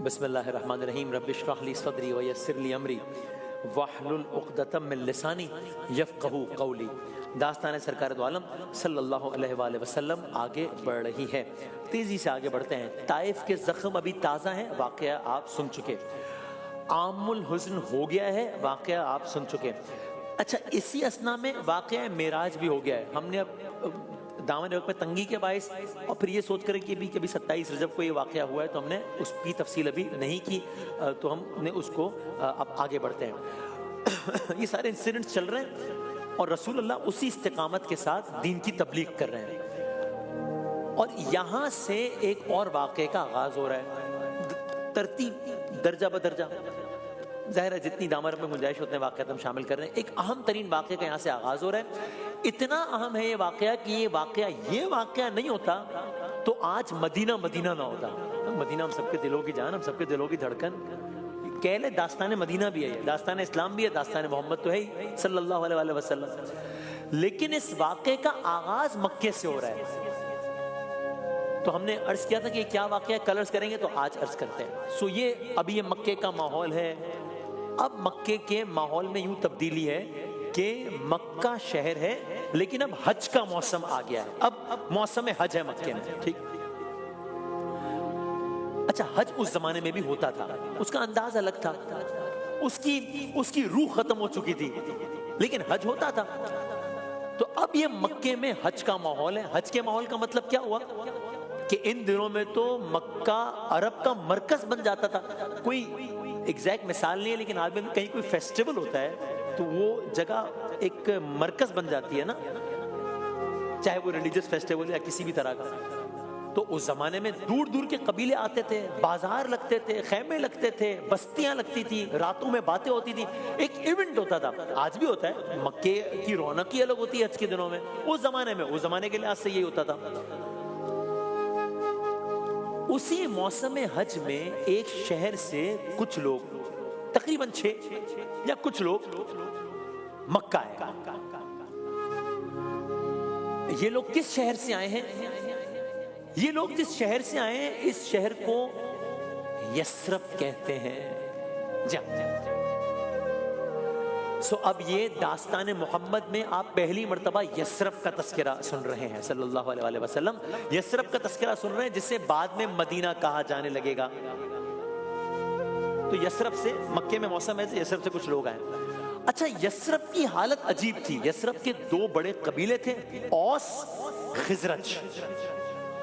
بسم اللہ الرحمن الرحیم رب اشرح لی صدری ویسر لی امری واحلل عقدۃ من لسانی یفقہوا قولی۔ داستان سرکار دو عالم صلی اللہ علیہ وآلہ وسلم آگے بڑھ رہی ہے، تیزی سے آگے بڑھتے ہیں۔ طائف کے زخم ابھی تازہ ہیں، واقعہ آپ سن چکے۔ عام الحزن ہو گیا ہے، واقعہ آپ سن چکے۔ اچھا، اسی اسنا میں واقعہ معراج بھی ہو گیا ہے۔ ہم نے اب دامن وقت میں تنگی کے باعث اور پھر یہ سوچ کر کہ بھی کبھی 27 رجب کو یہ واقعہ ہوا ہے تو ہم نے اس کی تفصیل ابھی نہیں کی، تو ہم نے اس کو اب آگے بڑھتے ہیں۔ یہ سارے انسیڈنٹس چل رہے ہیں اور رسول اللہ اسی استقامت کے ساتھ دین کی تبلیغ کر رہے ہیں، اور یہاں سے ایک اور واقعے کا آغاز ہو رہا ہے، ترتیب درجہ بدرجہ۔ ظاہر ہے جتنی دامر میں گنجائش اتنے واقعات ہم شامل کر رہے ہیں۔ ایک اہم ترین واقعے کا یہاں سے آغاز ہو رہا ہے۔ اتنا اہم ہے یہ واقعہ کہ یہ واقعہ نہیں ہوتا تو آج مدینہ نہ ہوتا۔ مدینہ ہم سب کے دلوں کی جان، ہم سب کے دلوں کی دھڑکن، کہہ لے داستان مدینہ بھی ہے، داستان اسلام بھی ہے، داستان محمد تو ہے ہی صلی اللہ علیہ وآلہ وسلم، لیکن اس واقعے کا آغاز مکے سے ہو رہا ہے۔ تو ہم نے عرض کیا تھا کہ یہ کیا واقعہ کل عرض کریں گے، تو آج عرض کرتے ہیں۔ یہ ابھی یہ مکے کا ماحول ہے۔ اب مکے کے ماحول میں یوں تبدیلی ہے کہ مکہ شہر ہے لیکن اب حج کا موسم آ گیا ہے، اب موسم حج ہے مکے میں، ٹھیک۔ اچھا، حج اس زمانے میں بھی ہوتا تھا، اس کا انداز الگ تھا، اس کی روح ختم ہو چکی تھی، لیکن حج ہوتا تھا۔ تو اب یہ مکے میں حج کا ماحول ہے۔ حج کے ماحول کا مطلب کیا ہوا کہ ان دنوں میں تو مکہ عرب کا مرکز بن جاتا تھا۔ کوئی ایگزیکٹ مثال نہیں ہے، لیکن آدمی کہیں کوئی فیسٹیول ہوتا ہے تو وہ جگہ ایک مرکز بن جاتی ہے نا، چاہے وہ ریلیجس فیسٹیول یا کسی بھی طرح کا۔ تو اس زمانے میں دور دور کے قبیلے آتے تھے، بازار لگتے تھے، خیمے لگتے تھے، بستیاں لگتی تھی، راتوں میں باتیں ہوتی تھی، ایک ایونٹ ہوتا تھا۔ آج بھی ہوتا ہے، مکے کی رونق ہی الگ ہوتی ہے حج کے دنوں میں۔ اس زمانے کے لحاظ سے یہی ہوتا تھا۔ اسی موسم حج میں ایک شہر سے کچھ لوگ، تقریباً 6 یا کچھ لوگ مکہ آئے۔ یہ لوگ کس شہر سے آئے ہیں؟ یہ لوگ جس شہر سے آئے ہیں اس شہر کو یثرب کہتے ہیں۔ اب یہ داستان محمد میں آپ پہلی مرتبہ یثرب کا تذکرہ سن رہے ہیں صلی اللہ علیہ وسلم۔ یثرب کا تذکرہ سن رہے ہیں جسے بعد میں مدینہ کہا جانے لگے گا۔ تو یثرب سے، مکے میں موسم ہے، یثرب سے کچھ لوگ آئے۔ اچھا، یثرب کی حالت عجیب تھی۔ یثرب کے 2 بڑے قبیلے تھے، اوس خزرج۔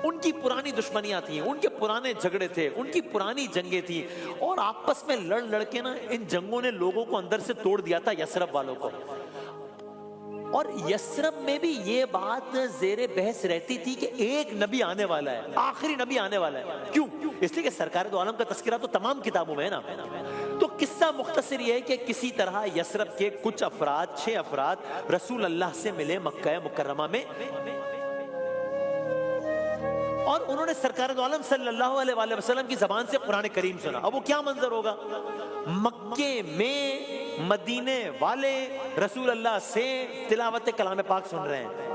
ان کی پرانی دشمنیاں تھیں، ان کے پرانے جھگڑے تھے، ان کی پرانی جنگیں تھیں، اور آپس میں لڑ کے نا ان جنگوں نے لوگوں کو اندر سے توڑ دیا تھا، یثرب والوں کو۔ اور یثرب میں بھی یہ بات زیر بحث رہتی تھی کہ ایک نبی آنے والا ہے، آخری نبی آنے والا ہے۔ کیوں؟ اس لیے کہ سرکار دو عالم کا تذکرہ تو تمام کتابوں میں ہے نا۔ تو قصہ مختصر یہ ہے کہ کسی طرح یثرب کے کچھ افراد، 6 افراد رسول اللہ سے ملے مکہ مکرمہ میں، اور انہوں نے سرکار دو عالم صلی اللہ علیہ وآلہ وسلم کی زبان سے قرآن کریم سنا۔ اب وہ کیا منظر ہوگا؟ مکے میں مدینے والے رسول اللہ سے تلاوت کلام پاک سن رہے ہیں۔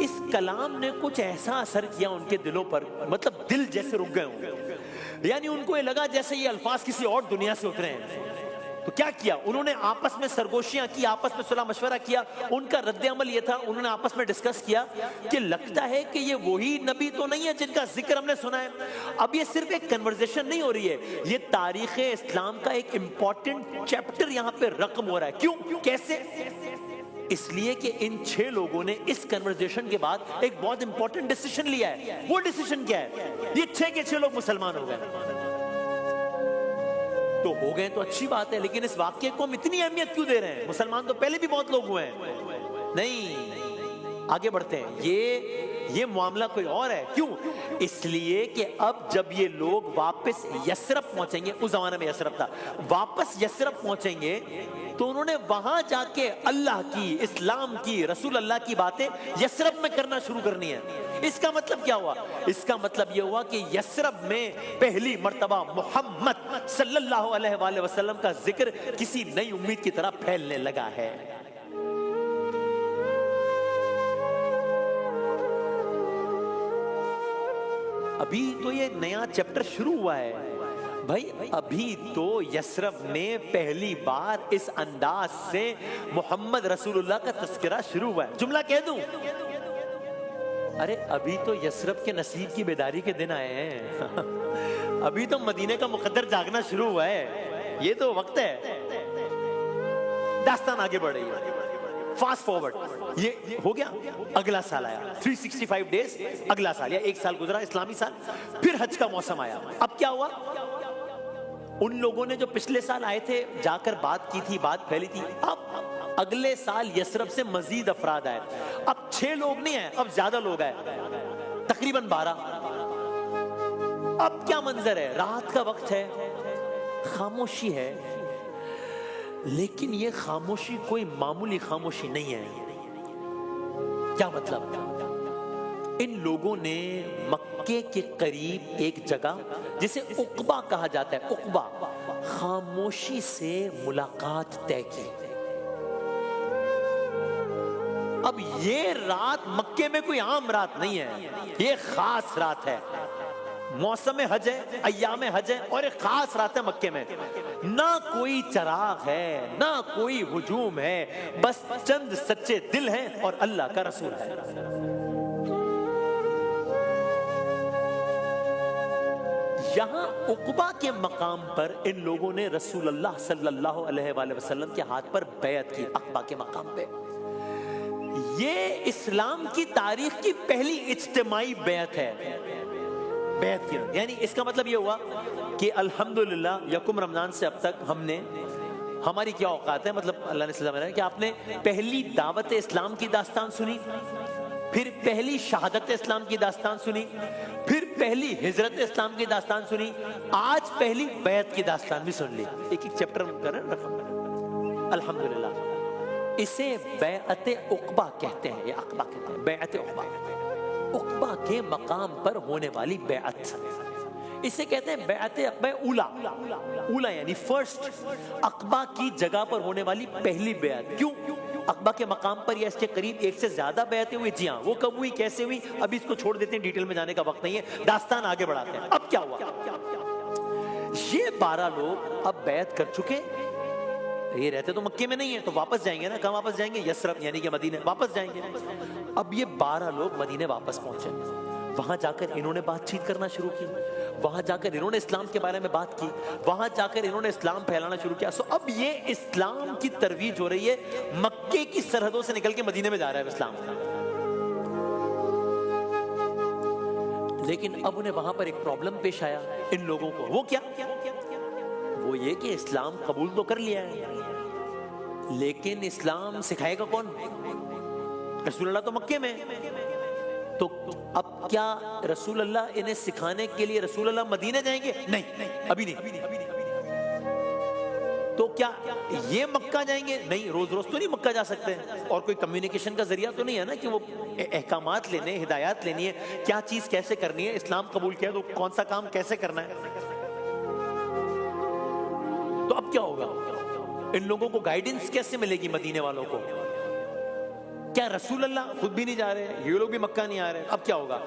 اس کلام نے کچھ ایسا اثر کیا ان کے دلوں پر، مطلب دل جیسے رک گئے ہوں، یعنی ان کو یہ لگا جیسے یہ الفاظ کسی اور دنیا سے اترے ہیں۔ تو کیا کیا انہوں نے؟ آپس میں سرگوشیاں کی، آپس میں صلاح مشورہ کیا۔ ان کا رد عمل یہ تھا، انہوں نے آپس میں ڈسکس کیا کہ لگتا ہے کہ یہ وہی نبی تو نہیں ہے جن کا ذکر ہم نے سنا ہے۔ اب یہ صرف ایک کنورزیشن نہیں ہو رہی ہے، یہ تاریخ اسلام کا ایک امپورٹنٹ چیپٹر یہاں پہ رقم ہو رہا ہے۔ کیوں؟ کیسے؟ اس لیے کہ ان 6 لوگوں نے اس کنورزیشن کے بعد ایک بہت امپورٹنٹ ڈیسیشن لیا ہے۔ وہ ڈیسیشن کیا ہے؟ یہ 6 کے 6 لوگ مسلمان ہو گئے۔ تو ہو گئے تو اچھی بات ہے، لیکن اس واقعے کو ہم اتنی اہمیت کیوں دے رہے ہیں؟ مسلمان تو پہلے بھی بہت لوگ ہوئے ہیں۔ نہیں، آگے بڑھتے ہیں۔ یہ معاملہ کوئی اور ہے۔ کیوں؟ اس لیے کہ اب جب یہ لوگ واپس یثرب پہنچیں گے، اس زمانے میں یثرب تھا، واپس یثرب پہنچیں گے تو انہوں نے وہاں جا کے اللہ کی، اسلام کی، رسول اللہ کی باتیں یثرب میں کرنا شروع کرنی ہے۔ اس کا مطلب کیا ہوا؟ اس کا مطلب یہ ہوا کہ یثرب میں پہلی مرتبہ محمد صلی اللہ علیہ وآلہ وسلم کا ذکر کسی نئی امید کی طرح پھیلنے لگا ہے۔ ابھی تو یہ نیا چیپٹر شروع ہوا ہے بھائی، ابھی تو یثرب نے پہلی بار اس انداز سے محمد رسول اللہ کا تذکرہ شروع ہوا ہے. جملہ کہہ دوں، ارے ابھی تو یثرب کے نصیب کی بیداری کے دن آئے ہیں. ابھی تو مدینہ کا مقدر جاگنا شروع ہوا ہے. یہ تو وقت ہے. داستان آگے بڑھ رہی ہے. فاسٹ فارورڈ، یہ ہو گیا، اگلا سال آیا، 365 ڈیز اگلا سال، یا ایک سال گزرا اسلامی سال. پھر حج کا موسم آیا. اب کیا ہوا؟ ان لوگوں نے جو پچھلے سال آئے تھے، جا کر بات کی تھی، بات پھیلی تھی. اب اگلے سال یثرب سے مزید افراد آئے. اب 6 لوگ نہیں آئے، اب زیادہ لوگ آئے، تقریباً 12. اب کیا منظر ہے؟ رات کا وقت ہے، خاموشی ہے. لیکن یہ خاموشی کوئی معمولی خاموشی نہیں ہے. کیا مطلب؟ ان لوگوں نے مکے کے قریب ایک جگہ جسے عقبہ کہا جاتا ہے، عقبہ، خاموشی سے ملاقات طے کی. اب یہ رات مکے میں کوئی عام رات نہیں ہے، یہ خاص رات ہے. موسم حج ہے، ایام حج ہے، اور ایک خاص رات ہے مکے میں. نہ کوئی چراغ ہے، نہ کوئی ہجوم ہے، بس چند سچے دل ہیں اور اللہ کا رسول ہے. یہاں عقبہ کے مقام پر ان لوگوں نے رسول اللہ صلی اللہ علیہ وآلہ وسلم کے ہاتھ پر بیعت کی. عقبہ کے مقام پہ یہ اسلام کی تاریخ کی پہلی اجتماعی بیعت ہے. بیعت کی، یعنی اس کا مطلب یہ ہوا کہ الحمدللہ یکم رمضان سے اب تک ہم نے، ہماری کیا اوقات ہے، مطلب اللہ نے سزا میں کہ آپ نے پہلی دعوت اسلام کی داستان سنی، پھر پہلی شہادت اسلام کی داستان سنی، پھر پہلی ہجرت اسلام کی داستان سنی، آج پہلی بیعت کی داستان بھی سن لی. ایک ایک چیپٹر رقم. الحمدللہ اسے بیعت عقبہ کہتے ہیں، یہ عقبہ کہتے ہیں، بیعت عقبہ. عقبہ کے مقام پر ہونے والی بیعت، اسے کہتے ہیں بیعت عقبہ اولا. اولا یعنی فرسٹ، عقبہ کی جگہ پر ہونے والی پہلی بیعت. کیوں عقبہ کے مقام پر یا اس کے قریب ایک سے زیادہ بیعتیں ہوئی؟ جی ہاں. وہ کب ہوئی، کیسے ہوئی، ابھی اس کو چھوڑ دیتے ہیں، ڈیٹیل میں جانے کا وقت نہیں ہے، داستان آگے بڑھاتے ہیں. اب کیا ہوا؟ یہ 12 لوگ اب بیعت کر چکے. یہ رہتے تو مکے میں نہیں ہے، تو واپس جائیں گے نا. کہاں واپس جائیں گے؟ یثرب یعنی کہ مدینہ واپس جائیں گے. اب یہ 12 لوگ مدینے واپس پہنچے. وہاں جا کر انہوں نے بات چیت کرنا شروع کی، وہاں جا کر انہوں نے اسلام کے بارے میں بات کی، وہاں جا کر انہوں نے اسلام پھیلانا شروع کیا. سو اب یہ اسلام کی ترویج ہو رہی ہے. مکے کی سرحدوں سے نکل کے مدینے میں جا رہا ہے اسلام. لیکن اب انہیں وہاں پر ایک پرابلم پیش آیا ان لوگوں کو. وہ کیا؟ وہ یہ کہ اسلام قبول تو کر لیا ہے، لیکن اسلام سکھائے گا کون؟ رسول اللہ تو مکے میں. تو اب کیا رسول اللہ انہیں سکھانے کے لیے رسول اللہ مدینہ جائیں گے؟ نہیں، ابھی نہیں. تو کیا یہ مکہ جائیں گے؟ نہیں، روز روز تو نہیں مکہ جا سکتے، اور کوئی کمیونیکیشن کا ذریعہ تو نہیں ہے نا کہ وہ احکامات لینے، ہدایات لینی ہے، کیا چیز کیسے کرنی ہے. اسلام قبول کیا تو کون سا کام کیسے کرنا ہے. تو اب کیا ہوگا؟ ان لوگوں کو گائیڈنس کیسے ملے گی مدینے والوں کو؟ کیا رسول اللہ خود بھی نہیں جا رہے ہیں، یہ لوگ بھی مکہ نہیں آ رہے؟ اب کیا ہوگا؟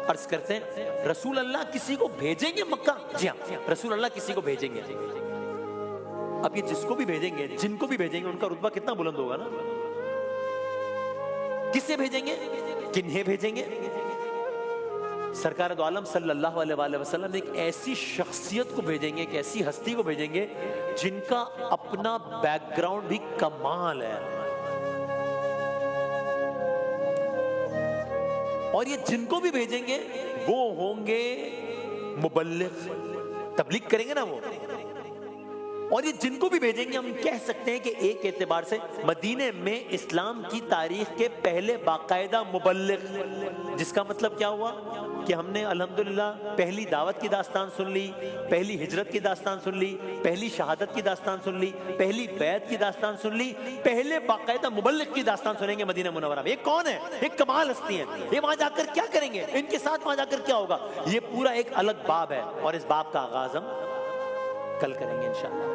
عرض کرتے ہیں رسول اللہ کسی کو بھیجیں گے مکہ. جی ہاں، رسول اللہ کسی کو بھیجیں گے. اب یہ جس کو بھی بھیجیں گے، جن کو بھی بھیجیں گے، ان کا رتبہ کتنا بلند ہوگا نا. کسے بھیجیں گے؟ کنہیں بھیجیں گے؟ سرکار دو عالم صلی اللہ علیہ وآلہ وسلم ایک ایسی شخصیت کو بھیجیں گے، ایک ایسی ہستی کو بھیجیں گے جن کا اپنا بیک گراؤنڈ بھی کمال ہے. اور یہ جن کو بھی بھیجیں گے وہ ہوں گے مبلغ، تبلیغ کریں گے نا وہ. اور یہ جن کو بھی بھیجیں گے، ہم کہہ سکتے ہیں کہ ایک اعتبار سے مدینے میں اسلام کی تاریخ کے پہلے باقاعدہ مبلغ. جس کا مطلب کیا ہوا کہ ہم نے الحمدللہ پہلی دعوت کی داستان سن لی، پہلی ہجرت کی داستان سن لی، پہلی شہادت کی داستان سن لی، پہلی بیعت کی داستان سن لی، پہلے باقاعدہ مبلغ کی داستان سنیں گے مدینہ منورہ میں. یہ کون ہے؟ ایک کمال ہستی ہیں. یہ وہاں جا کر کیا کریں گے؟ ان کے ساتھ وہاں جا کر کیا ہوگا؟ یہ پورا ایک الگ باب ہے، اور اس باب کا آغاز ہم کل کریں گے انشاءاللہ.